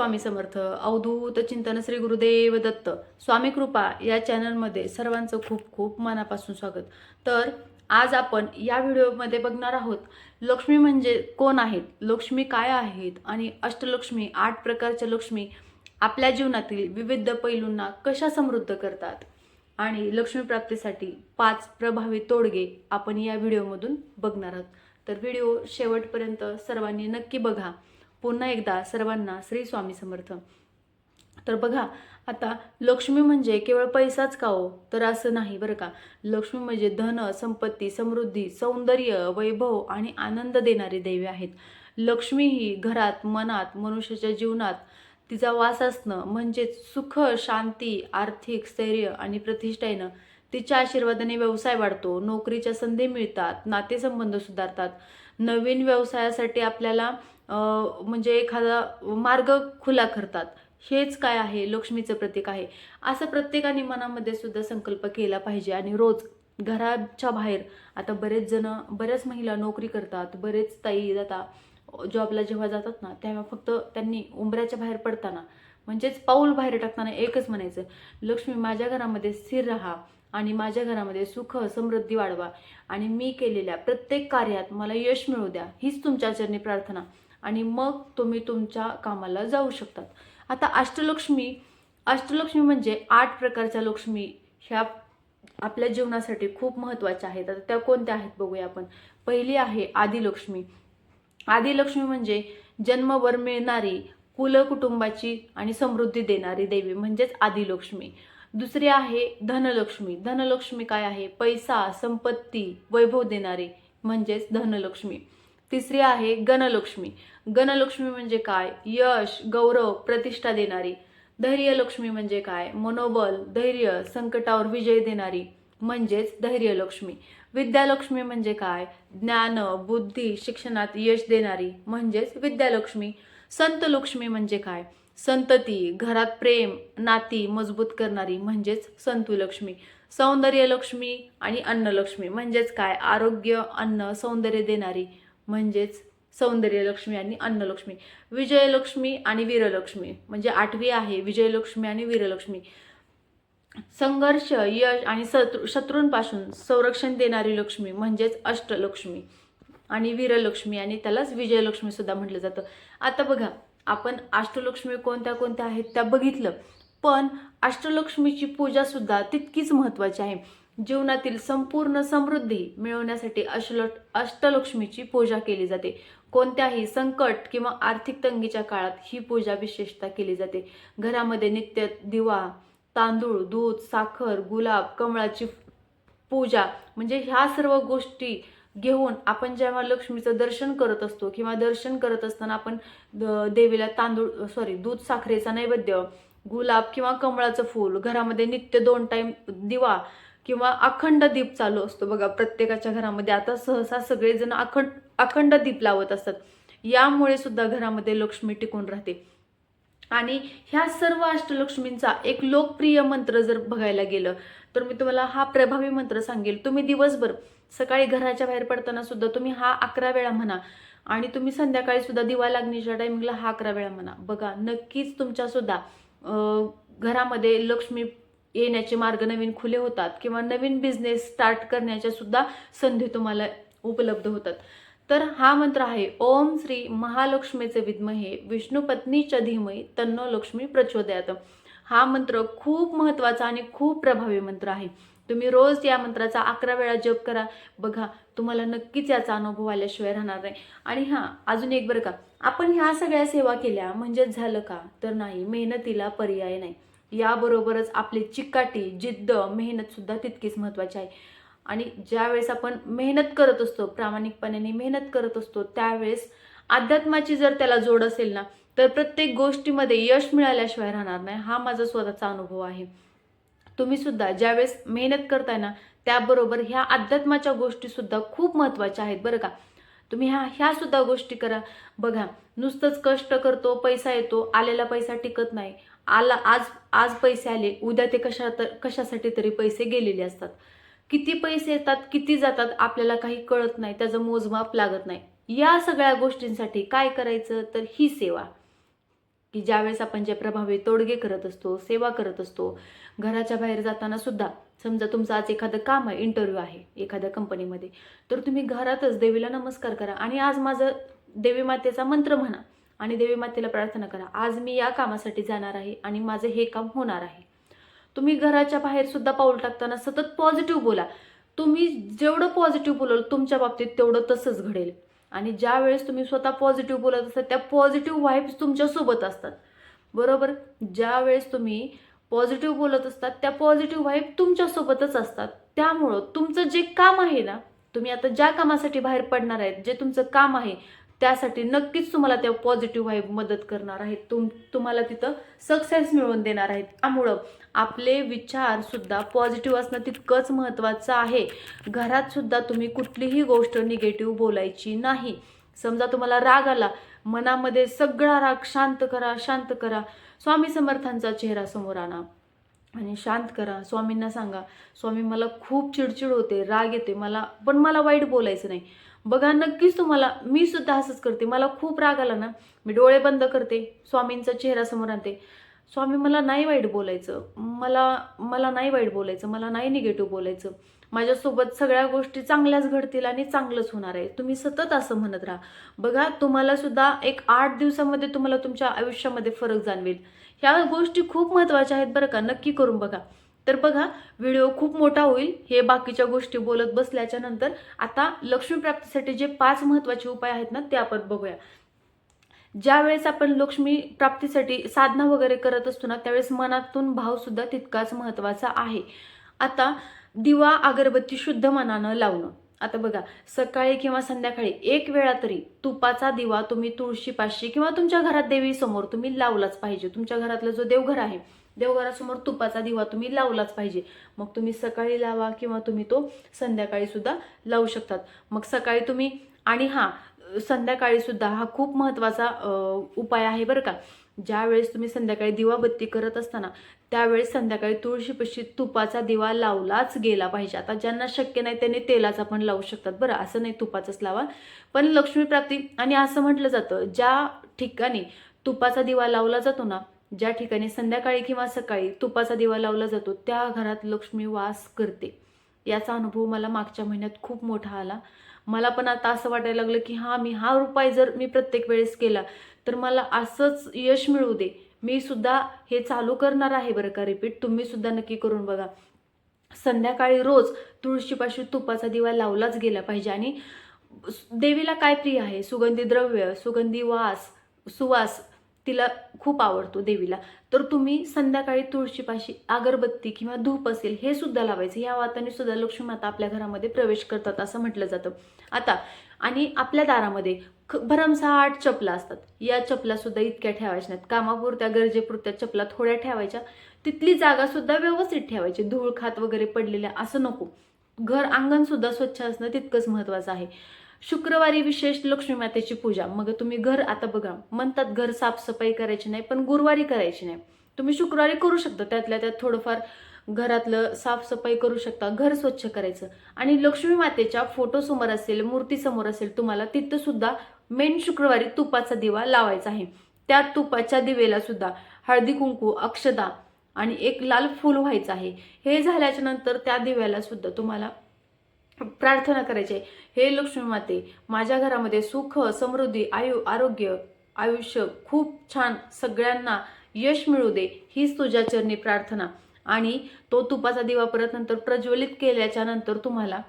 स्वामी समर्थ. अवधूत चिंतन श्री गुरुदेव दत्त. स्वामी कृपा या चॅनलमध्ये सर्वांचं खूप खूप मनापासून स्वागत. तर आज आपण या व्हिडिओमध्ये बघणार आहोत लक्ष्मी म्हणजे कोण आहेत, लक्ष्मी काय आहेत आणि अष्टलक्ष्मी 8 प्रकारच्या लक्ष्मी आपल्या जीवनातील विविध पैलूंना कशा समृद्ध करतात आणि लक्ष्मी प्राप्तीसाठी 5 प्रभावी तोडगे आपण या व्हिडिओमधून बघणार आहोत. तर व्हिडिओ शेवटपर्यंत सर्वांनी नक्की बघा. पुन्हा एकदा सर्वांना श्री स्वामी समर्थ. तर बघा, आता लक्ष्मी म्हणजे केवळ पैसाच का हो, तर असं नाही बरं का. लक्ष्मी म्हणजे धन, संपत्ती, समृद्धी, सौंदर्य, वैभव आणि आनंद देणारी देवी आहेत. लक्ष्मी ही घरात, मनात, मनुष्याच्या जीवनात तिचा वास असणं म्हणजेच सुख, शांती, आर्थिक स्थैर्य आणि प्रतिष्ठा येणं. तिच्या आशीर्वादाने व्यवसाय वाढतो, नोकरीच्या संधी मिळतात, नातेसंबंध सुधारतात, नवीन व्यवसायासाठी आपल्याला म्हणजे एखादा मार्ग खुला करतात. हेच काय आहे, लक्ष्मीचं प्रतीक आहे. असं प्रत्येकाने मनामध्ये सुद्धा संकल्प केला पाहिजे. आणि रोज घराच्या बाहेर, आता बऱ्याच महिला नोकरी करतात, बरेच ताई जातात जॉबला, जेव्हा जातात ना तेव्हा फक्त त्यांनी उंबऱ्याच्या बाहेर पडताना म्हणजेच पाऊल बाहेर टाकताना एकच म्हणायचं, लक्ष्मी माझ्या घरामध्ये स्थिर राहा आणि माझ्या घरामध्ये सुख समृद्धी वाढवा आणि मी केलेल्या प्रत्येक कार्यात मला यश मिळू द्या, हीच तुमच्या चरणी प्रार्थना. आणि मग तुम्ही तुमच्या कामाला जाऊ शकतात. आता अष्टलक्ष्मी म्हणजे 8 प्रकारच्या लक्ष्मी ह्या आपल्या जीवनासाठी खूप महत्त्वाच्या आहेत. आता त्या कोणत्या आहेत बघूया आपण. पहिली आहे आदिलक्ष्मी. आदिलक्ष्मी म्हणजे जन्मभर मिळणारी, कुटुंबाची आणि समृद्धी देणारी देवी म्हणजेच आदिलक्ष्मी. दुसरी आहे धनलक्ष्मी. धनलक्ष्मी काय आहे, पैसा, संपत्ती, वैभव देणारी म्हणजेच धनलक्ष्मी. तिसरी आहे गणलक्ष्मी. गणलक्ष्मी म्हणजे काय, यश, गौरव, प्रतिष्ठा देणारी. धैर्यलक्ष्मी म्हणजे काय, मनोबल, धैर्य, संकटावर विजय देणारी म्हणजेच धैर्यलक्ष्मी. विद्यालक्ष्मी म्हणजे काय, ज्ञान, बुद्धी, शिक्षणात यश देणारी म्हणजेच विद्यालक्ष्मी. संतलक्ष्मी म्हणजे काय, संतती, घरात प्रेम, नाती मजबूत करणारी म्हणजेच संतुलक्ष्मी. सौंदर्यलक्ष्मी आणि अन्नलक्ष्मी म्हणजेच काय, आरोग्य, अन्न, सौंदर्य देणारी म्हणजेच सौंदर्यलक्ष्मी आणि अन्नलक्ष्मी. विजयलक्ष्मी आणि वीरलक्ष्मी म्हणजे 8वी आहे विजयलक्ष्मी आणि वीरलक्ष्मी. संघर्ष, यश आणि शत्रूंपासून संरक्षण देणारी लक्ष्मी म्हणजेच अष्टलक्ष्मी आणि वीरलक्ष्मी, आणि त्यालाच विजयलक्ष्मी सुद्धा म्हटलं जातं. आता बघा, आपण अष्टलक्ष्मी कोणत्या कोणत्या आहेत त्या बघितलं, पण अष्टलक्ष्मीची पूजा सुद्धा तितकीच महत्त्वाची आहे. जीवनातील संपूर्ण समृद्धी मिळवण्यासाठी अष्टलक्ष्मीची पूजा केली जाते. कोणत्याही संकट किंवा आर्थिक तंगीच्या काळात ही पूजा विशेषतः केली जाते. घरामध्ये नित्य दिवा, तांदूळ, दूध, साखर, गुलाब, कमळाची पूजा म्हणजे ह्या सर्व गोष्टी घेऊन आपण जेव्हा लक्ष्मीचं दर्शन करत असतो किंवा दर्शन करत असताना आपण देवीला दूध साखरेचा नैवेद्य, गुलाब किंवा कमळाचं फूल, घरामध्ये नित्य 2 टाइम दिवा किंवा अखंड दीप चालू असतो बघा प्रत्येकाच्या घरामध्ये. आता सहसा सगळेजण अखंड दीप लावत असतात. यामुळे सुद्धा घरामध्ये लक्ष्मी टिकून राहते. आणि ह्या सर्व अष्टलक्ष्मींचा एक लोकप्रिय मंत्र जर बघायला गेलं तर मी तुम्हाला हा प्रभावी मंत्र सांगेल. तुम्ही दिवसभर सकाळी घराच्या बाहेर पडताना सुद्धा तुम्ही हा 11 वेळा म्हणा आणि तुम्ही संध्याकाळी सुद्धा दिवा लागणीच्या टायमिंगला हा 11 वेळा म्हणा. बघा, नक्कीच तुमच्या सुद्धा घरामध्ये लक्ष्मी येण्याचे मार्ग नवीन खुले होतात किंवा नवीन बिझनेस स्टार्ट करण्याच्या सुद्धा संधी तुम्हाला उपलब्ध होतात. तर हा मंत्र आहे, ओम श्री महालक्ष्मीचे विद्महे विष्णू पत्नीच्या धीमहि तन्नो लक्ष्मी प्रचोदयात. हा मंत्र खूप महत्त्वाचा आणि खूप प्रभावी मंत्र आहे. तुम्ही रोज या मंत्राचा 11 वेळा जप करा. बघा, तुम्हाला नक्कीच याचा अनुभव आल्याशिवाय राहणार नाही. आणि अजून एक बरं का, आपण ह्या सगळ्या सेवा केल्या म्हणजेच झालं का, तर नाही, मेहनतीला पर्याय नाही. याबरोबरच आपली चिकाटी, जिद्द, मेहनत सुद्धा तितकीच महत्त्वाची आहे. आणि ज्यावेळेस आपण मेहनत करत असतो, प्रामाणिकपणाने मेहनत करत असतो, त्यावेळेस अध्यात्माची जर त्याला जोड असेल ना, तर प्रत्येक गोष्टीमध्ये यश मिळाल्याशिवाय राहणार नाही. हा माझा स्वतःचा अनुभव आहे. तुम्ही सुद्धा ज्यावेळेस मेहनत करताय ना, त्याबरोबर ह्या अध्यात्माच्या गोष्टी सुद्धा खूप महत्त्वाच्या आहेत बरं का. तुम्ही ह्या सुद्धा गोष्टी करा. बघा, नुसतंच कष्ट करतो, पैसा येतो, आलेला पैसा टिकत नाही. आज पैसे आले, उद्या ते कशासाठी तरी पैसे गेलेले असतात. किती पैसे येतात, किती जातात आपल्याला काही कळत नाही, त्याचं मोजमाप लागत नाही. या सगळ्या गोष्टींसाठी काय करायचं, तर ही सेवा की ज्यावेळेस आपण जे प्रभावी तोडगे करत असतो, सेवा करत असतो, घराच्या बाहेर जाताना सुद्धा समजा तुमचं आज एखादं काम आहे, इंटरव्ह्यू आहे एखाद्या कंपनीमध्ये, तर तुम्ही घरातच देवीला नमस्कार करा आणि आज माझं देवी मातेचा मंत्र म्हणा आणि देवी मातेला प्रार्थना करा, आज मी या कामासाठी जाणार आहे आणि माझं हे काम होणार आहे. तुम्ही घराच्या बाहेर सुद्धा पाऊल टाकताना सतत पॉझिटिव्ह बोला. तुम्ही जेवढं पॉझिटिव्ह बोलाल तुमच्या बाबतीत तेवढं तसंच घडेल. आणि ज्या वेळेस तुम्ही स्वतः पॉझिटिव्ह बोलत असता त्या पॉझिटिव्ह व्हाइब्स तुमच्यासोबत असतात, बरोबर. ज्या वेळेस तुम्ही पॉझिटिव्ह बोलत असतात त्या पॉझिटिव्ह व्हाइब तुमच्यासोबतच असतात. त्यामुळं तुमचं जे काम आहे ना, तुम्ही आता ज्या कामासाठी बाहेर पडणार आहेत, जे तुमचं काम आहे त्यासाठी नक्कीच तुम्हाला त्या पॉझिटिव्ह व्हाइब मदत करणार आहेत. तुम्हाला तिथं सक्सेस मिळवून देणार आहेत. त्यामुळं आपले विचार सुद्धा पॉझिटिव्ह असणं तितकंच महत्त्वाचं आहे. घरात सुद्धा तुम्ही कुठलीही गोष्ट निगेटिव्ह बोलायची नाही. समजा तुम्हाला राग आला, मनामध्ये सगळा राग शांत करा, शांत करा. स्वामी समर्थांचा चेहरा समोर आणा आणि शांत करा. स्वामींना सांगा, स्वामी मला खूप चिडचिड होते, राग येते मला, पण मला वाईट बोलायचं नाही. बघा नक्कीच तुम्हाला, मी सुद्धा असंच करते. मला खूप राग आला ना, मी डोळे बंद करते, स्वामींचा चेहरा समोर आणते. स्वामी मला नाही वाईट बोलायचं, मला नाही वाईट बोलायचं, मला नाही निगेटिव्ह बोलायचं. माझ्यासोबत सगळ्या गोष्टी चांगल्याच घडतील आणि चांगलंच होणार आहे. तुम्ही सतत असं म्हणत राहा. बघा तुम्हाला सुद्धा एक 8 दिवसामध्ये तुम्हाला तुमच्या आयुष्यामध्ये फरक जाणवेल. ह्या गोष्टी खूप महत्त्वाच्या आहेत बरं का, नक्की करून बघा. तर बघा व्हिडिओ खूप मोठा होईल हे बाकीच्या गोष्टी बोलत बसल्याच्या नंतर. आता लक्ष्मी प्राप्तीसाठी जे 5 महत्त्वाचे उपाय आहेत ना ते आपण बघूया. ज्या वेळेस आपण लक्ष्मी प्राप्तीसाठी साधना वगैरे करत असतो ना, त्यावेळेस मनातून भाव सुद्धा तितकाच महत्त्वाचा आहे. आता दिवा अगरबत्ती शुद्ध मनानं लावणं. आता बघा सकाळी किंवा संध्याकाळी एक वेळा तरी तुपाचा दिवा तुम्ही तुळशीपाशी किंवा तुमच्या घरात देवीसमोर तुम्ही लावलाच पाहिजे. तुमच्या घरातलं जो देवघर आहे देवघरासमोर तुपाचा दिवा तुम्ही लावलाच पाहिजे. मग तुम्ही सकाळी लावा किंवा तुम्ही तो संध्याकाळी सुद्धा लावू शकतात. मग सकाळी तुम्ही आणि संध्याकाळी सुद्धा हा खूप महत्त्वाचा उपाय आहे बरं का. ज्यावेळेस तुम्ही संध्याकाळी दिवाबत्ती करत असताना त्यावेळेस संध्याकाळी तुळशीपाशी तुपाचा दिवा लावलाच गेला पाहिजे. आता ज्यांना शक्य नाही त्यांनी तेलाचा पण लावू शकतात बरं, असं नाही तुपाचाच लावा. पण लक्ष्मी प्राप्ती आणि असं म्हटलं जातं ज्या ठिकाणी तुपाचा दिवा लावला जातो ना, ज्या ठिकाणी संध्याकाळी किंवा सकाळी तुपाचा दिवा लावला जातो त्या घरात लक्ष्मी वास करते. याचा अनुभव मला मागच्या महिन्यात खूप मोठा आला. मला पण आता असं वाटायला लागलं की मी हा उपाय जर मी प्रत्येक वेळेस केला तर मला असंच यश मिळू दे. मी सुद्धा हे चालू करणार आहे बरं का, रिपीट. तुम्ही सुद्धा नक्की करून बघा. संध्याकाळी रोज तुळशीपाशी तुपाचा दिवा लावलाच गेला पाहिजे. आणि देवीला काय प्रिय आहे? सुगंधी द्रव्य, सुगंधी सुवास तिला खूप आवडतो देवीला. तर तुम्ही संध्याकाळी तुळशीपाशी अगरबत्ती किंवा धूप असेल हे सुद्धा लावायचं. या वाताने सुद्धा लक्ष्मी माता आपल्या घरामध्ये प्रवेश करतात असं म्हटलं जातं. आता आणि आपल्या दारामध्ये भरमसाठ चपला असतात. या चपला सुद्धा इतक्या ठेवायच्या नाहीत. कामापुरत्या गरजेपुरत्या चपला थोड्या ठेवायच्या. तिथली जागा सुद्धा व्यवस्थित ठेवायची. धूळ खात वगैरे पडलेल्या असं नको. घर अंगण सुद्धा स्वच्छ असणं तितकंच महत्त्वाचं आहे. शुक्रवारी विशेष लक्ष्मी मातेची पूजा. मग तुम्ही घर, आता बघा म्हणतात घर साफसफाई करायची नाही, पण गुरुवारी करायची नाही. तुम्ही शुक्रवारी करू शकता, त्यातल्या त्यात थोडंफार घरातलं साफसफाई करू शकता, घर स्वच्छ करायचं. आणि लक्ष्मी मातेच्या फोटोसमोर असेल, मूर्तीसमोर असेल तुम्हाला, तिथं सुद्धा मेन शुक्रवारी तुपाचा दिवा लावायचा आहे. त्या तुपाच्या दिवेला सुद्धा हळदी कुंकू, अक्षदा आणि एक लाल फूल व्हायचं आहे. हे झाल्याच्या नंतर त्या दिव्याला सुद्धा तुम्हाला प्रार्थना करायची आहे, हे लक्ष्मी माते माझ्या घरामध्ये सुख, समृद्धी, आरोग्य, आयुष्य खूप छान सगळ्यांना यश मिळू दे, हीच तुझ्या चरणी प्रार्थना. आणि तो तुपाचा दिवा परत नंतर प्रज्वलित केल्याच्या नंतर तुम्हाला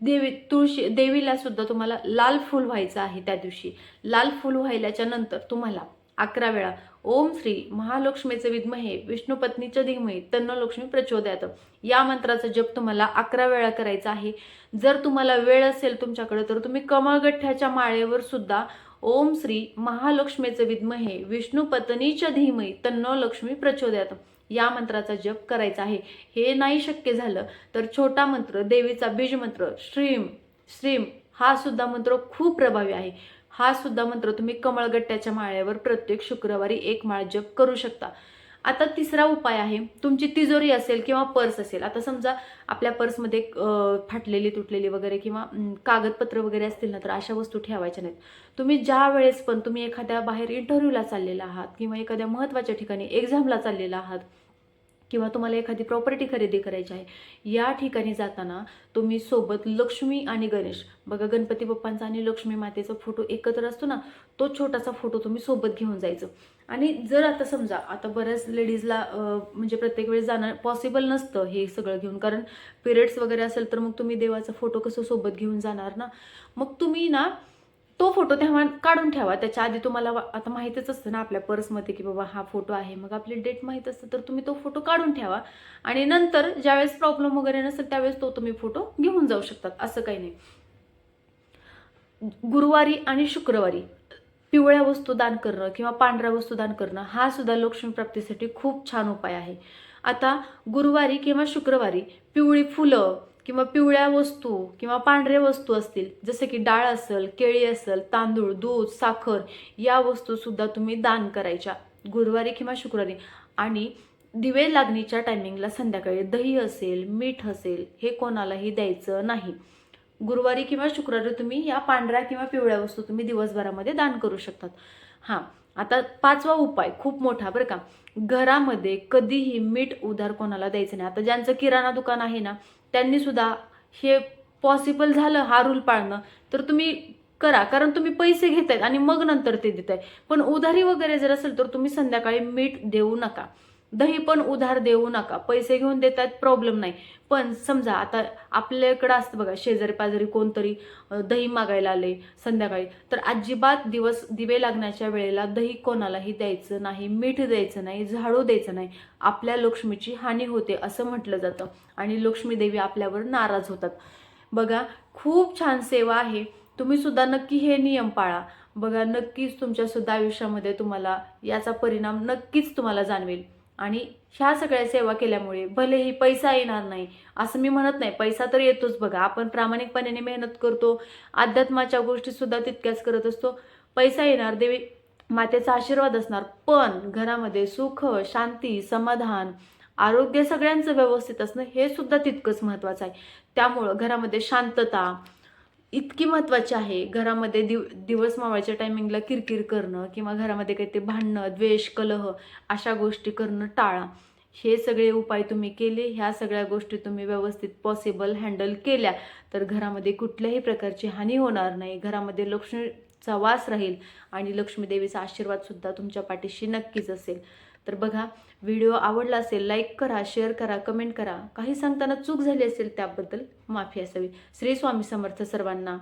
देवीला सुद्धा तुम्हाला लाल फूल व्हायचं आहे. त्या दिवशी लाल फूल व्हायल्याच्या नंतर तुम्हाला 11 वेळा ओम श्री महालक्ष्मीचे विद्महे विष्णुपत्नीच्या धीमहि तन्नो लक्ष्मी प्रचोदयात या मंत्राचा जप तुम्हाला 11 वेळा करायचा आहे. जर तुम्हाला वेळ असेल तुमच्याकडे तर तुम्ही कमळगठ्ठ्याच्या माळेवर सुद्धा ओम श्री महालक्ष्मीचे विद्महे विष्णुपत्नीच्या धीमहि तन्नो लक्ष्मी प्रचोदयात या मंत्राचा जप करायचा आहे. हे नाही शक्य झालं तर छोटा मंत्र, देवीचा बीज मंत्र श्रीम श्रीम हा सुद्धा मंत्र खूप प्रभावी आहे. हा सुद्धा मंत्र तुम्ही कमळगट्ट्याच्या माळ्यावर प्रत्येक शुक्रवारी 1 माळ जप करू शकता. आता तिसरा उपाय आहे, तुमची तिजोरी असेल किंवा पर्स असेल. आता समजा आपल्या पर्समध्ये फाटलेली तुटलेली वगैरे किंवा कागदपत्र वगैरे असतील ना, तर अशा वस्तू ठेवायच्या नाहीत. तुम्ही ज्या वेळेस पण तुम्ही एखाद्या बाहेर इंटरव्ह्यूला चाललेला आहात किंवा एखाद्या महत्त्वाच्या ठिकाणी एक्झामला चाललेला आहात किंवा तुम्हाला एखादी प्रॉपर्टी खरेदी करायची आहे, या ठिकाणी जाताना तुम्ही सोबत लक्ष्मी आणि गणेश, बघा गणपती बाप्पांचा आणि लक्ष्मी मातेचा फोटो एकत्र असतो ना, तो छोटासा फोटो तुम्ही सोबत घेऊन जायचं. आणि जर आता समजा आता बऱ्याच लेडीजला म्हणजे प्रत्येक वेळेस जाणं पॉसिबल नसतं हे सगळं घेऊन, कारण पिरियड्स वगैरे असेल तर मग तुम्ही देवाचा फोटो कसं सोबत घेऊन जाणार ना. मग तुम्ही ना तो फोटो तेव्हा काढून ठेवा. त्याच्या आधी तुम्हाला आता माहीतच असतं ना आपल्या पर्समध्ये की बाबा हा फोटो आहे, मग आपली डेट माहीत असतं, तर तुम्ही तो फोटो काढून ठेवा आणि नंतर ज्यावेळेस प्रॉब्लेम वगैरे नसेल त्यावेळेस तो तुम्ही फोटो घेऊन जाऊ शकतात, असं काही नाही. गुरुवारी आणि शुक्रवारी पिवळ्या वस्तू दान करणं किंवा पांढऱ्या वस्तू दान करणं हा सुद्धा लक्ष्मी प्राप्तीसाठी खूप छान उपाय आहे. आता गुरुवारी किंवा शुक्रवारी पिवळी फुलं किंवा पिवळ्या वस्तू किंवा पांढऱ्या वस्तू असतील, जसे की डाळ असेल, केळी असेल, तांदूळ, दूध, साखर, या वस्तू सुद्धा तुम्ही दान करायच्या गुरुवारी किंवा शुक्रवारी. आणि दिवे लागणीच्या टायमिंगला संध्याकाळी दही असेल, मीठ असेल, हे कोणालाही द्यायचं नाही. गुरुवारी किंवा शुक्रवारी तुम्ही या पांढऱ्या किंवा पिवळ्या वस्तू तुम्ही दिवसभरामध्ये दान करू शकतात. हां, आता पाचवा उपाय खूप मोठा बरं का. घरामध्ये कधीही मीठ उधार कोणाला द्यायचं नाही. आता ज्यांचं किराणा दुकान आहे ना, त्यांनी सुद्धा हे पॉसिबल झालं हा रूल पाळणं, तर तुम्ही करा, कारण तुम्ही पैसे घेतायत आणि मग नंतर ते देताय. पण उधारी वगैरे जर असेल तर तुम्ही संध्याकाळी मीठ देऊ नका. दही पण उधार देऊ नका. पैसे घेऊन देतात प्रॉब्लेम नाही, पण समजा आता आपल्याकडं असतं बघा, शेजारी पाजारी कोणतरी दही मागायला आले संध्याकाळी, तर अजिबात दिवे लागण्याच्या वेळेला दही कोणालाही द्यायचं नाही, मीठ द्यायचं नाही, झाडू द्यायचं नाही. आपल्या लक्ष्मीची हानी होते असं म्हटलं जातं आणि लक्ष्मी देवी आपल्यावर नाराज होतात. बघा, खूप छान सेवा आहे. तुम्ही सुद्धा नक्की हे नियम पाळा. बघा, नक्कीच तुमच्या सुद्धा आयुष्यामध्ये तुम्हाला याचा परिणाम नक्कीच तुम्हाला जाणवेल. आणि ह्या सगळ्या सेवा केल्यामुळे भलेही पैसा येणार नाही असं मी म्हणत नाही, पैसा तर येतोच. बघा, आपण प्रामाणिकपणे मेहनत करतो, अध्यात्माच्या गोष्टी सुद्धा तितक्याच करत असतो. पैसा येणार, देवी मातेचा आशीर्वाद असणार, पण घरामध्ये सुख, शांती, समाधान, आरोग्य सगळ्यांचं व्यवस्थित असणं हे सुद्धा तितकंच महत्त्वाचं आहे. त्यामुळं घरामध्ये शांतता इतकी महत्त्वाची आहे. घरामध्ये दिवस मावळायच्या टायमिंगला किरकिर करणं किंवा घरामध्ये काही ते भांडणं, द्वेष, कलह अशा गोष्टी करणं टाळा. हे सगळे उपाय तुम्ही केले, ह्या सगळ्या गोष्टी तुम्ही व्यवस्थित पॉसिबल हँडल केल्या, तर घरामध्ये कुठल्याही प्रकारची हानी होणार नाही. घरामध्ये लक्ष्मीचा वास राहील आणि लक्ष्मी देवीचा आशीर्वादसुद्धा तुमच्या पाठीशी नक्कीच असेल. तर बघा, व्हिडिओ आवडला असेल लाईक करा, शेअर करा, कमेंट करा. काही सांगताना चूक झाली असेल त्याबद्दल माफी असावी. श्री स्वामी समर्थ सर्वांना.